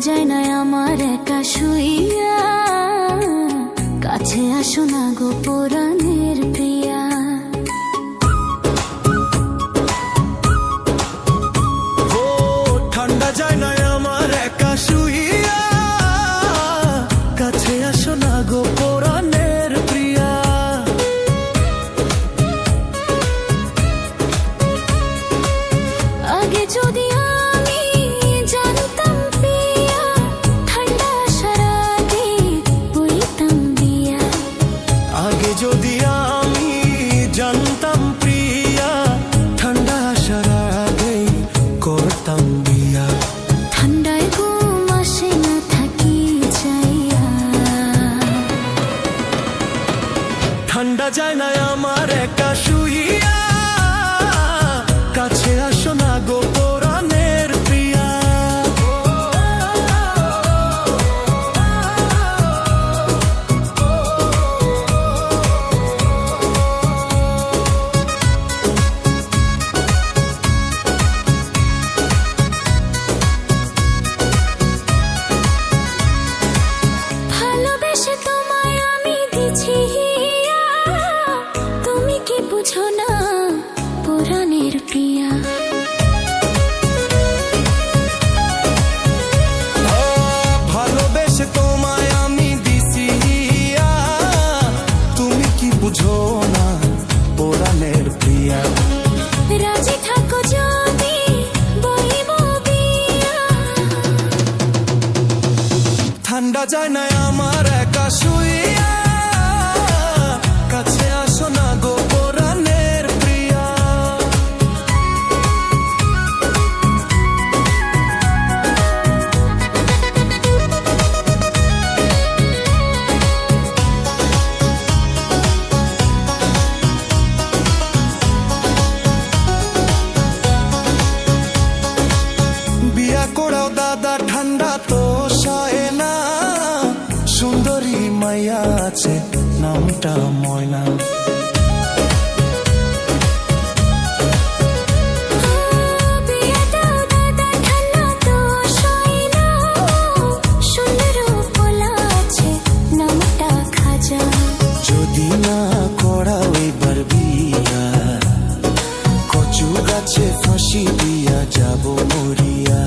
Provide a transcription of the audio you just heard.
যায় না আমার একা শুইয়া, কাছে আসো না গো পরাণের প্রিয়া। ও ঠান্ডা যায় না আমার একা শুইয়া, কাছে আসো না গো পরাণের প্রিয়া। আগে যদি আমি জানতাম প্রিয়া, ঠান্ডা আসার আগে বইতাম বিয়া। আগে যদি আমি জানতাম প্রিয়া, ঠান্ডা আসার আগেই করতাম বিয়া। ঠান্ডায় ঘুম আসে না থাকি যাইয়া, ঠান্ডা যায় না আমার একা শুইয়া, কাছে আসো না গো পরাণের প্রিয়া। ভালোবেসে তোমায় আমি দিছি হিয়া, তুমি কি বুঝো না পরাণের প্রিয়া। ভালোবেসে তোমায় আমি দিছি হিয়া, তুমি কি বুঝো না পরাণের প্রিয়া। রাজি থাকো যদি বইব বিয়া, ঠান্ডা যায় না আমার একা শুইয়া, কাছে আসো না গো পরাণের প্রিয়া। বিয়া করাও দাদা ঠান্ডা তো সয় না, সুন্দরী মাইয়া আছে নামটা ময়না। বিয়ে দাও দাদা ঠান্ডা তো সয় না, সুন্দর পোলা আছে নামটা খাজা। যদি না করাও এবার বিয়া, কচু গাছে ফাঁসি দিয়া যাব মরিয়া।